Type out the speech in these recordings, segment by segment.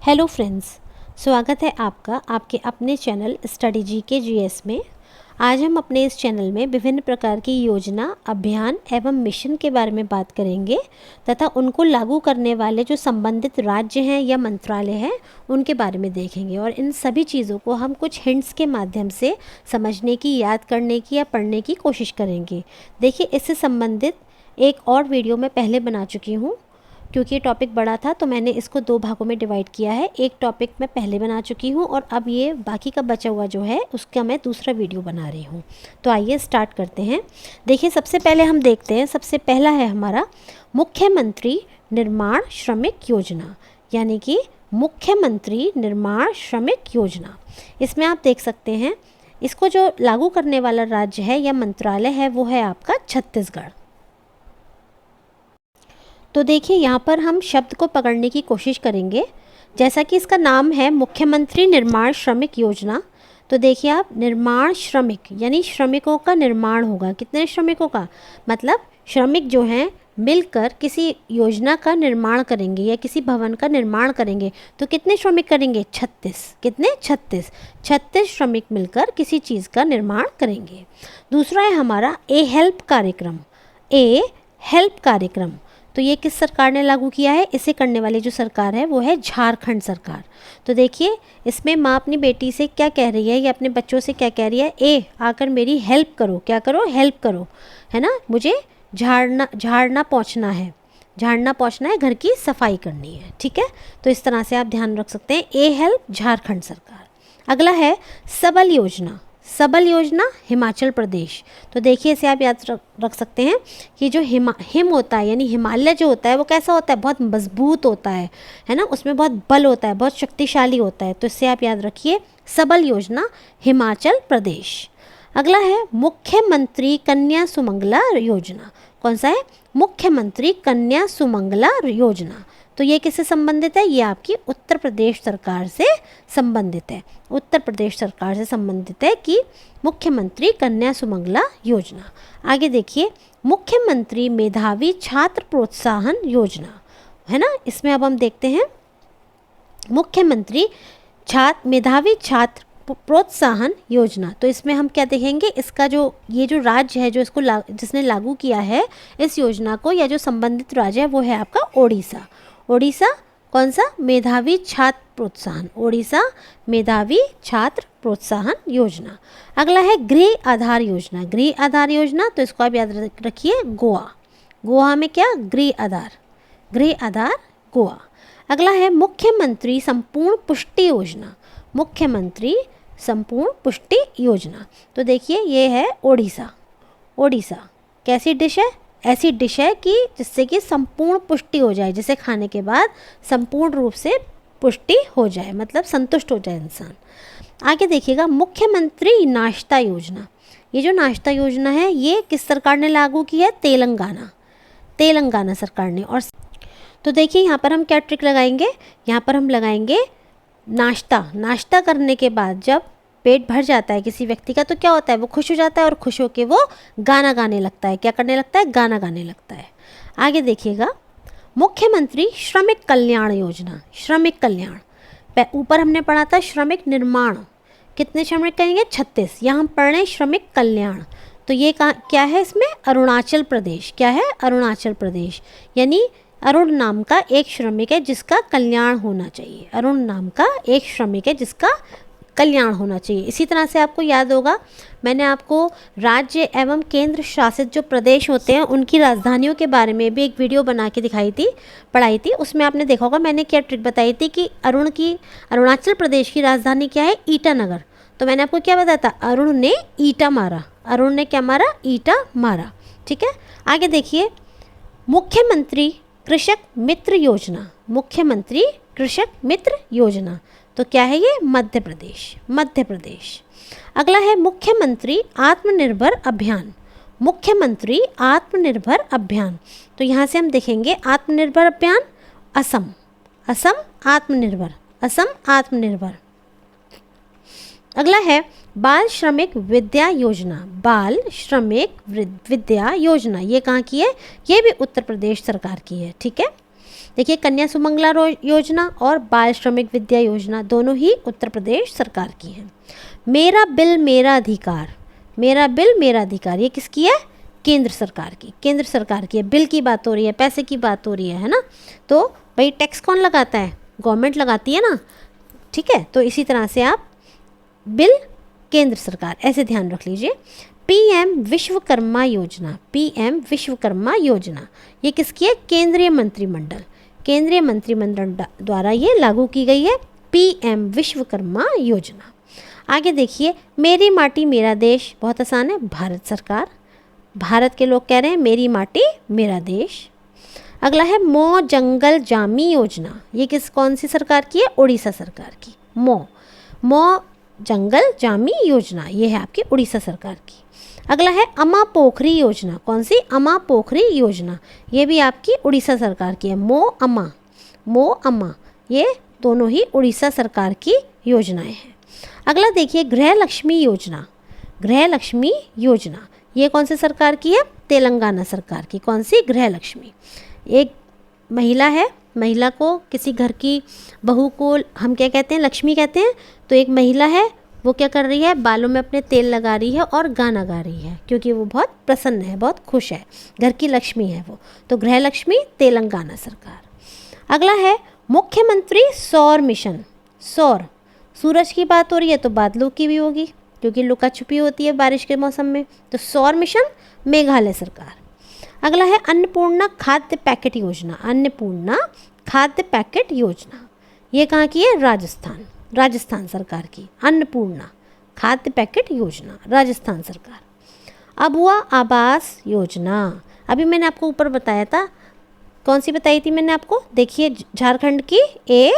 Hello friends, स्वागत है आपका आपके अपने चैनल स्टडी जी के जीएस में। आज हम अपने इस चैनल में विभिन्न प्रकार की योजना, अभियान एवं मिशन के बारे में बात करेंगे तथा उनको लागू करने वाले जो संबंधित राज्य हैं या मंत्रालय हैं उनके बारे में देखेंगे और इन सभी चीज़ों को हम कुछ हिंट्स के माध्यम से समझने की, याद करने की या पढ़ने की कोशिश करेंगे। देखिए, इससे संबंधित एक और वीडियो मैं पहले बना चुकी हूँ। क्योंकि ये टॉपिक बड़ा था तो मैंने इसको दो भागों में डिवाइड किया है। एक टॉपिक मैं पहले बना चुकी हूँ और अब ये बाकी का बचा हुआ जो है उसका मैं दूसरा वीडियो बना रही हूँ। तो आइए स्टार्ट करते हैं। देखिए, सबसे पहले हम देखते हैं, सबसे पहला है हमारा मुख्यमंत्री निर्माण श्रमिक योजना, यानी कि मुख्यमंत्री निर्माण श्रमिक योजना। इसमें आप देख सकते हैं, इसको जो लागू करने वाला राज्य है या मंत्रालय है वो है आपका छत्तीसगढ़। तो देखिए, यहाँ पर हम शब्द को पकड़ने की कोशिश करेंगे। जैसा कि इसका नाम है मुख्यमंत्री निर्माण श्रमिक योजना, तो देखिए आप, निर्माण श्रमिक यानी श्रमिकों का निर्माण होगा। कितने श्रमिकों का? मतलब श्रमिक जो हैं मिलकर किसी योजना का निर्माण करेंगे या किसी भवन का निर्माण करेंगे। तो कितने श्रमिक करेंगे? 36। कितने? 36 श्रमिक मिलकर किसी चीज़ का निर्माण करेंगे। दूसरा है हमारा ए हेल्प कार्यक्रम। ए हेल्प कार्यक्रम, तो ये किस सरकार ने लागू किया है? इसे करने वाली जो सरकार है वो है झारखंड सरकार। तो देखिए, इसमें माँ अपनी बेटी से क्या कह रही है या अपने बच्चों से क्या कह रही है? ए आकर मेरी हेल्प करो। क्या करो? हेल्प करो, है ना। मुझे झाड़ना पोंछना है, घर की सफाई करनी है। ठीक है, तो इस तरह से आप ध्यान रख सकते हैं। ए हेल्प झारखंड सरकार। अगला है सबल योजना। सबल योजना हिमाचल प्रदेश। तो देखिए, इसे आप याद रख सकते हैं कि जो हिम होता है यानी हिमालय जो होता है वो कैसा होता है? बहुत मजबूत होता है ना। उसमें बहुत बल होता है, बहुत शक्तिशाली होता है। तो इससे आप याद रखिए, सबल योजना हिमाचल प्रदेश। अगला है मुख्यमंत्री कन्या सुमंगला योजना। कौन सा है? मुख्यमंत्री कन्या सुमंगला योजना। तो ये किससे संबंधित है? ये आपकी उत्तर प्रदेश सरकार से संबंधित है। उत्तर प्रदेश सरकार से संबंधित है कि मुख्यमंत्री कन्या सुमंगला योजना। आगे देखिए, मुख्यमंत्री मेधावी छात्र प्रोत्साहन योजना, है ना। इसमें अब हम देखते हैं मुख्यमंत्री मेधावी छात्र प्रोत्साहन योजना। तो इसमें हम क्या देखेंगे? इसका जो ये जो राज्य है जो इसको जिसने लागू किया है इस योजना को, या जो संबंधित राज्य है वो है आपका ओडिशा। ओडिशा कौन सा? मेधावी छात्र प्रोत्साहन। ओडिशा मेधावी छात्र प्रोत्साहन योजना। अगला है गृह आधार योजना। गृह आधार योजना, तो इसको आप याद रखिए, गोवा। गोवा में क्या? गृह आधार गोवा। अगला है मुख्यमंत्री संपूर्ण पुष्टि योजना। मुख्यमंत्री संपूर्ण पुष्टि योजना, तो देखिए ये है ओडिशा। ओडिशा कैसी डिश है? ऐसी डिश है कि जिससे कि संपूर्ण पुष्टि हो जाए, जिसे खाने के बाद संपूर्ण रूप से पुष्टि हो जाए, मतलब संतुष्ट हो जाए इंसान। आगे देखिएगा, मुख्यमंत्री नाश्ता योजना। ये जो नाश्ता योजना है ये किस सरकार ने लागू की है? तेलंगाना सरकार ने। और तो देखिए, यहाँ पर हम क्या ट्रिक लगाएंगे? यहाँ पर हम लगाएंगे नाश्ता करने के बाद जब पेट भर जाता है किसी व्यक्ति का तो क्या होता है? वो खुश हो जाता है और खुश होकर वो गाना गाने लगता है। क्या करने लगता है? गाना गाने लगता है। आगे देखिएगा, मुख्यमंत्री श्रमिक कल्याण योजना। श्रमिक कल्याण, ऊपर हमने पढ़ा था श्रमिक निर्माण। कितने श्रमिक कहेंगे? 36। यहाँ हम पढ़ रहे हैं श्रमिक कल्याण। तो ये क्या है इसमें? अरुणाचल प्रदेश। क्या है? अरुणाचल प्रदेश। यानी अरुण नाम का एक श्रमिक है जिसका कल्याण होना चाहिए। अरुण नाम का एक श्रमिक है जिसका कल्याण होना चाहिए। इसी तरह से आपको याद होगा, मैंने आपको राज्य एवं केंद्र शासित जो प्रदेश होते हैं उनकी राजधानियों के बारे में भी एक वीडियो बना के पढ़ाई थी। उसमें आपने देखा होगा मैंने क्या ट्रिक बताई थी कि अरुणाचल प्रदेश की राजधानी क्या है? ईटानगर। तो मैंने आपको क्या बताया था? अरुण ने ईटा मारा। अरुण ने क्या मारा? ईटा मारा। ठीक है, आगे देखिए, मुख्यमंत्री कृषक मित्र योजना। मुख्यमंत्री कृषक मित्र योजना, तो क्या है ये? मध्य प्रदेश। अगला है मुख्यमंत्री आत्मनिर्भर अभियान। मुख्यमंत्री आत्मनिर्भर अभियान, तो यहाँ से हम देखेंगे आत्मनिर्भर अभियान असम आत्मनिर्भर। अगला है बाल श्रमिक विद्या योजना। बाल श्रमिक विद्या योजना, ये कहाँ की है? ये भी उत्तर प्रदेश सरकार की है। ठीक है, देखिए कन्या सुमंगला योजना और बाल श्रमिक विद्या योजना दोनों ही उत्तर प्रदेश सरकार की हैं। मेरा बिल मेरा अधिकार, मेरा बिल मेरा अधिकार, ये किसकी है? केंद्र सरकार की, केंद्र सरकार की है। बिल की बात हो रही है, पैसे की बात हो रही है ना। तो भाई टैक्स कौन लगाता है? गवर्नमेंट लगाती है ना, ठीक है। तो इसी तरह से आप बिल केंद्र सरकार, ऐसे ध्यान रख लीजिए। पीएम विश्वकर्मा योजना, पीएम विश्वकर्मा योजना ये किसकी है? केंद्रीय मंत्रिमंडल, केंद्रीय मंत्रिमंडल द्वारा ये लागू की गई है, पीएम विश्वकर्मा योजना। आगे देखिए, मेरी माटी मेरा देश, बहुत आसान है, भारत सरकार। भारत के लोग कह रहे हैं मेरी माटी मेरा देश। अगला है मौ जंगल जामी योजना, ये कौन सी सरकार की है? उड़ीसा सरकार की। मौ जंगल जामी योजना ये है आपकी उड़ीसा सरकार की। अगला है अमा पोखरी योजना, कौन सी? अमा पोखरी योजना, ये भी आपकी उड़ीसा सरकार की है। मो अमा ये दोनों ही उड़ीसा सरकार की योजनाएं हैं। अगला देखिए गृह लक्ष्मी योजना, गृह लक्ष्मी योजना ये कौन सी सरकार की है? तेलंगाना सरकार की। कौन सी? गृह लक्ष्मी। एक महिला है, महिला को किसी घर की बहू को हम क्या कहते हैं? लक्ष्मी कहते हैं। तो एक महिला है, वो क्या कर रही है? बालों में अपने तेल लगा रही है और गाना गा रही है, क्योंकि वो बहुत प्रसन्न है, बहुत खुश है, घर की लक्ष्मी है वो। तो गृह लक्ष्मी तेलंगाना सरकार। अगला है मुख्यमंत्री सौर मिशन। सौर, सूरज की बात हो रही है तो बादलों की भी होगी, क्योंकि लुका छुपी होती है बारिश के मौसम में। तो सौर मिशन मेघालय सरकार। अगला है अन्नपूर्णा खाद्य पैकेट योजना, अन्नपूर्णा खाद्य पैकेट योजना ये कहाँ की है? राजस्थान, राजस्थान सरकार की। अन्नपूर्णा खाद्य पैकेट योजना राजस्थान सरकार। अबुआ आवास योजना, अभी मैंने आपको ऊपर बताया था, कौन सी बताई थी मैंने आपको? देखिए झारखंड की ए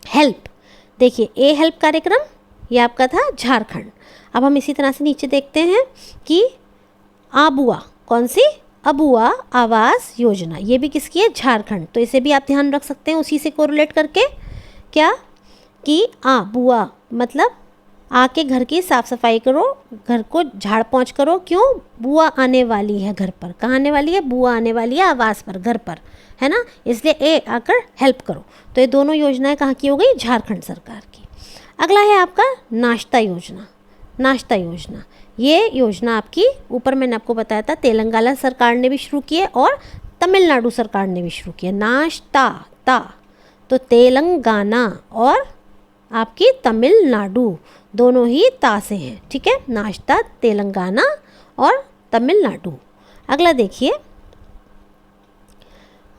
हेल्प, देखिए ए हेल्प कार्यक्रम ये आपका था झारखंड। अब हम इसी तरह से नीचे देखते हैं कि आबुआ, कौन सी? अबुआ आवास योजना ये भी किसकी है? झारखंड। तो इसे भी आप ध्यान रख सकते हैं उसी से कोरिलेट करके, क्या कि बुआ मतलब आके घर की साफ़ सफाई करो, घर को झाड़ पोंछ करो। क्यों? बुआ आने वाली है घर पर। कहाँ आने वाली है? बुआ आने वाली है आवास पर, घर पर, है ना, इसलिए ए आकर हेल्प करो। तो ये दोनों योजनाएं कहाँ की हो गई? झारखंड सरकार की। अगला है आपका नाश्ता योजना, नाश्ता योजना ये योजना आपकी ऊपर मैंने आपको बताया था तेलंगाना सरकार ने भी शुरू की है और तमिलनाडु सरकार ने भी शुरू किया। नाश्ता ता, तो तेलंगाना और आपकी तमिलनाडु दोनों ही ता से हैं, ठीक है। नाश्ता तेलंगाना और तमिलनाडु। अगला देखिए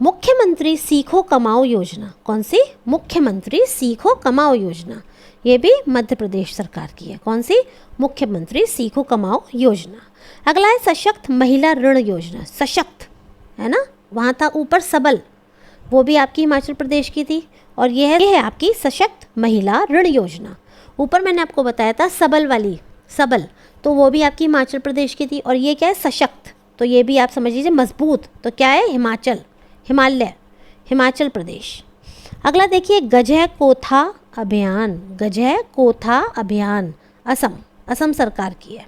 मुख्यमंत्री सीखो कमाओ योजना, कौन सी? मुख्यमंत्री सीखो कमाओ योजना ये भी मध्य प्रदेश सरकार की है। कौन सी? मुख्यमंत्री सीखो कमाओ योजना। अगला है सशक्त महिला ऋण योजना, सशक्त है ना, वहाँ था ऊपर सबल, वो भी आपकी हिमाचल प्रदेश की थी। और ये है आपकी सशक्त महिला ऋण योजना। ऊपर मैंने आपको बताया था सबल वाली, सबल, तो वो भी आपकी हिमाचल प्रदेश की थी। और ये क्या है? सशक्त, तो ये भी आप समझ लीजिए मजबूत, तो क्या है? हिमाचल, हिमालय, हिमाचल प्रदेश। अगला देखिए गजह कोथा अभियान, गजह कोथा अभियान असम, असम सरकार की है।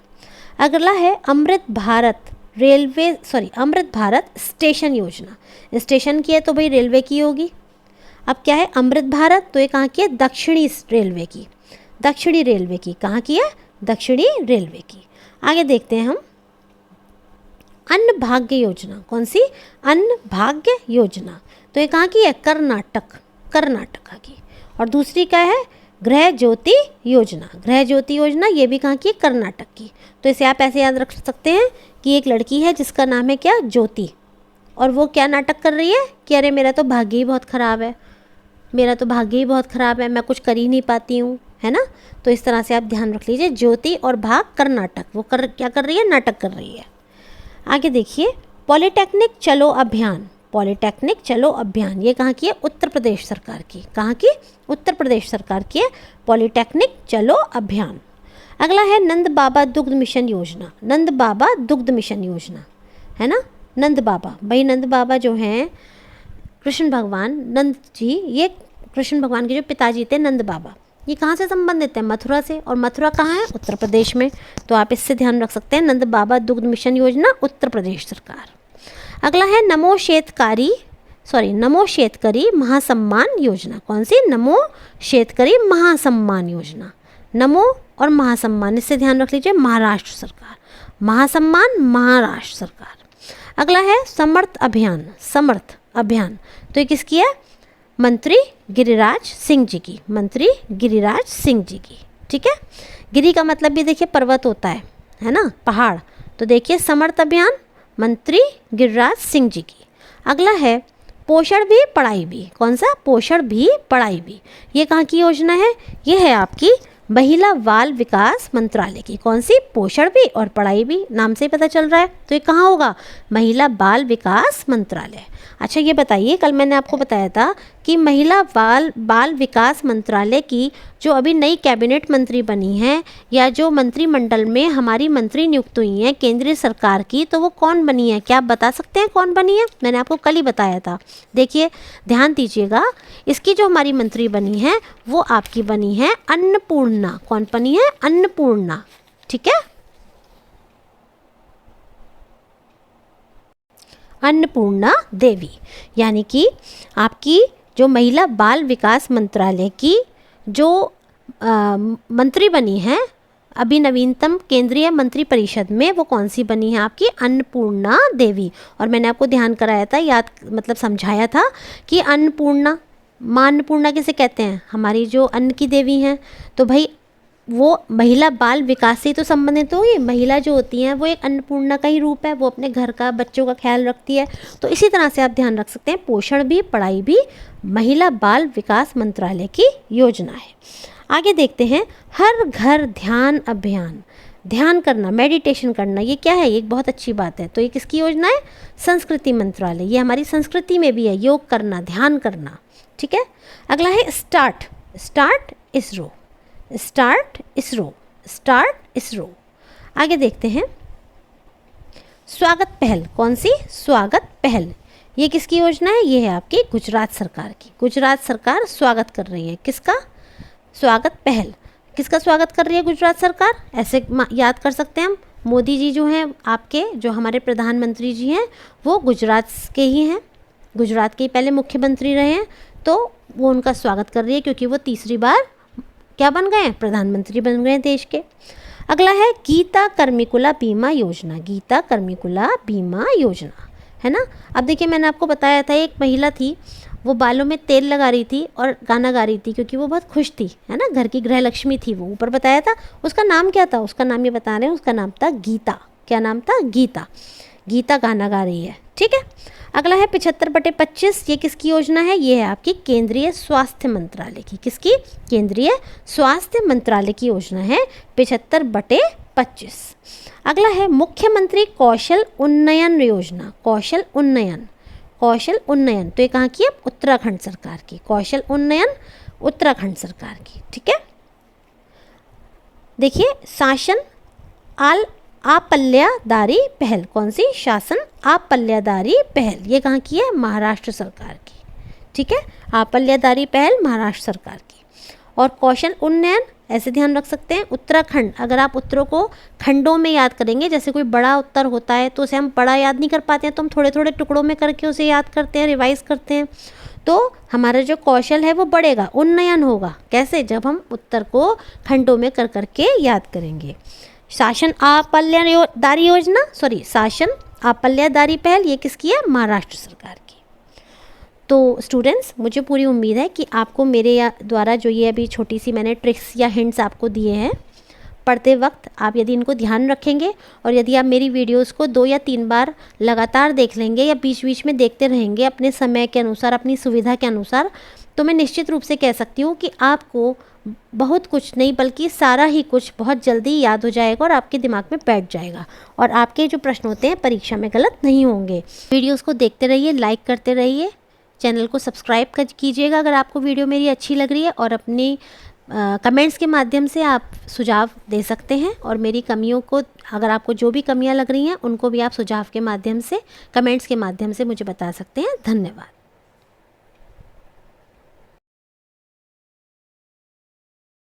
अगला है अमृत भारत रेलवे, अमृत भारत स्टेशन योजना, स्टेशन की है तो भाई रेलवे की होगी। अब क्या है अमृत भारत? तो ये कहाँ की है? दक्षिणी रेलवे की, दक्षिणी रेलवे की। कहाँ की है? दक्षिणी रेलवे की। आगे देखते हैं हम अन्न भाग्य योजना, कौन सी? अन्न भाग्य योजना, तो ये कहाँ की है? कर्नाटक, कर्नाटका की। और दूसरी क्या है? गृह ज्योति योजना, गृह ज्योति योजना ये भी कहाँ की है? कर्नाटक की। तो इसे आप ऐसे याद रख सकते हैं कि एक लड़की है जिसका नाम है क्या? ज्योति, और वो क्या नाटक कर रही है कि अरे मेरा तो भाग्य ही बहुत ख़राब है, मेरा तो भाग्य ही बहुत ख़राब है, मैं कुछ कर ही नहीं पाती हूँ, है ना। तो इस तरह से आप ध्यान रख लीजिए ज्योति और भाग कर्नाटक, वो क्या कर रही है? नाटक कर रही है। आगे देखिए पॉलिटेक्निक चलो अभियान, पॉलिटेक्निक चलो अभियान ये कहाँ की है? उत्तर प्रदेश सरकार की। कहाँ की? उत्तर प्रदेश सरकार की है पॉलिटेक्निक चलो अभियान। अगला है नंद बाबा दुग्ध मिशन योजना, नंद बाबा दुग्ध मिशन योजना, है ना। नंद बाबा, भाई नंद बाबा जो हैं कृष्ण भगवान, नंद जी ये कृष्ण भगवान के जो पिताजी थे नंद बाबा, ये कहाँ से संबंधित है? मथुरा से। और मथुरा कहाँ है? उत्तर प्रदेश में। तो आप इससे ध्यान रख सकते हैं नंद बाबा दुग्ध मिशन योजना उत्तर प्रदेश सरकार। अगला है नमो शेतकारी नमो शेतकरी महासम्मान योजना। कौन सी? नमो शेतकरी महासम्मान योजना। नमो और महासम्मान, इससे ध्यान रख लीजिए, महाराष्ट्र सरकार। महासम्मान महाराष्ट्र सरकार। अगला है समर्थ अभियान। समर्थ अभियान तो ये किसकी है? मंत्री गिरिराज सिंह जी की। मंत्री गिरिराज सिंह जी की। ठीक है। गिरि का मतलब भी देखिए पर्वत होता है ना, पहाड़। तो देखिए समर्थ अभियान मंत्री गिरिराज सिंह जी की। अगला है पोषण भी पढ़ाई भी। कौन सा? पोषण भी पढ़ाई भी। ये कहाँ की योजना है? ये है आपकी महिला बाल विकास मंत्रालय की। कौन सी? पोषण भी और पढ़ाई भी, नाम से ही पता चल रहा है। तो ये कहाँ होगा? महिला बाल विकास मंत्रालय। अच्छा ये बताइए, कल मैंने आपको बताया था कि महिला बाल विकास मंत्रालय की जो अभी नई कैबिनेट मंत्री बनी है या जो मंत्रिमंडल में हमारी मंत्री नियुक्त हुई हैं केंद्रीय सरकार की, तो वो कौन बनी है? क्या आप बता सकते हैं कौन बनी है? मैंने आपको कल ही बताया था। देखिए ध्यान दीजिएगा, इसकी जो हमारी मंत्री बनी है वो आपकी बनी है अन्नपूर्णा। कौन बनी है? अन्नपूर्णा। ठीक है, अन्नपूर्णा देवी। यानी कि आपकी जो महिला बाल विकास मंत्रालय की जो मंत्री बनी है अभी नवीनतम केंद्रीय मंत्री परिषद में, वो कौन सी बनी है? आपकी अन्नपूर्णा देवी। और मैंने आपको ध्यान कराया था, याद मतलब समझाया था कि अन्नपूर्णा, माँ अन्नपूर्णा किसे कहते हैं? हमारी जो अन्न की देवी हैं। तो भाई वो महिला बाल विकास से तो संबंधित होगी। महिला जो होती हैं वो एक अन्नपूर्णा का ही रूप है, वो अपने घर का बच्चों का ख्याल रखती है। तो इसी तरह से आप ध्यान रख सकते हैं, पोषण भी पढ़ाई भी महिला बाल विकास मंत्रालय की योजना है। आगे देखते हैं, हर घर ध्यान अभियान। ध्यान करना, मेडिटेशन करना, ये क्या है? ये एक बहुत अच्छी बात है। तो ये किसकी योजना है? संस्कृति मंत्रालय। ये हमारी संस्कृति में भी है, योग करना, ध्यान करना। ठीक है। अगला है start. Start ISRO. Start ISRO. Start ISRO. आगे देखते हैं स्वागत पहल। कौन सी? स्वागत पहल। ये किसकी योजना है? ये है आपकी गुजरात सरकार की। गुजरात सरकार स्वागत कर रही है। किसका? स्वागत पहल। किसका स्वागत कर रही है गुजरात सरकार? ऐसे याद कर सकते हैं हम, मोदी जी जो हैं आपके, जो हमारे प्रधानमंत्री जी हैं, वो गुजरात के ही हैं। गुजरात के पहले मुख्यमंत्री रहे हैं, तो वो उनका स्वागत कर रही है क्योंकि वो तीसरी बार क्या बन गए हैं? प्रधानमंत्री बन गए हैं देश के। अगला है गीता कर्मिकुला बीमा योजना। गीता कर्मिकुला बीमा योजना है ना। अब देखिए मैंने आपको बताया था, एक महिला थी, वो बालों में तेल लगा रही थी और गाना गा रही थी क्योंकि वो बहुत खुश थी, है ना। घर की गृह लक्ष्मी थी वो, ऊपर बताया था। उसका नाम क्या था? उसका नाम ये बता रहे हैं, उसका नाम था गीता। क्या नाम था? गीता। गीता गाना गा रही है। ठीक है। अगला है 75/25। ये किसकी योजना है? ये है आपकी केंद्रीय स्वास्थ्य मंत्रालय की। किसकी? केंद्रीय स्वास्थ्य मंत्रालय की योजना है 75/25। अगला है मुख्यमंत्री कौशल उन्नयन योजना। कौशल उन्नयन। कौशल उन्नयन तो ये कहाँ की है? उत्तराखंड सरकार की। कौशल उन्नयन उत्तराखंड सरकार की। ठीक है। देखिए शासन आपल्यादारी पहल। कौन सी? शासन आपल्यादारी पहल। ये कहाँ की है? महाराष्ट्र सरकार की। ठीक है। आपल्यादारी पहल महाराष्ट्र सरकार की। और कौशल उन्नयन ऐसे ध्यान रख सकते हैं, उत्तराखंड। अगर आप उत्तरों को खंडों में याद करेंगे, जैसे कोई बड़ा उत्तर होता है तो उसे हम बड़ा याद नहीं कर पाते हैं, तो हम थोड़े थोड़े टुकड़ों में करके उसे याद करते हैं, रिवाइज करते हैं। तो हमारा जो कौशल है वो बढ़ेगा, उन्नयन होगा। कैसे? जब हम उत्तर को खंडों में कर करके याद करेंगे। शासन आपल्यादारी योजना, शासन आपल्यादारी पहल, ये किसकी है? महाराष्ट्र सरकार की। तो स्टूडेंट्स, मुझे पूरी उम्मीद है कि आपको मेरे द्वारा जो ये अभी छोटी सी मैंने ट्रिक्स या हिंट्स आपको दिए हैं, पढ़ते वक्त आप यदि इनको ध्यान रखेंगे और यदि आप मेरी वीडियोस को 2 या 3 बार लगातार देख लेंगे या बीच बीच में देखते रहेंगे अपने समय के अनुसार, अपनी सुविधा के अनुसार, तो मैं निश्चित रूप से कह सकती हूँ कि आपको बहुत कुछ नहीं बल्कि सारा ही कुछ बहुत जल्दी याद हो जाएगा और आपके दिमाग में बैठ जाएगा और आपके जो प्रश्न होते हैं परीक्षा में गलत नहीं होंगे। वीडियोस को देखते रहिए, लाइक करते रहिए, चैनल को सब्सक्राइब कीजिएगा अगर आपको वीडियो मेरी अच्छी लग रही है, और अपनी कमेंट्स के माध्यम से आप सुझाव दे सकते हैं। और मेरी कमियों को, अगर आपको जो भी कमियां लग रही हैं उनको भी आप सुझाव के माध्यम से, कमेंट्स के माध्यम से मुझे बता सकते हैं। धन्यवाद।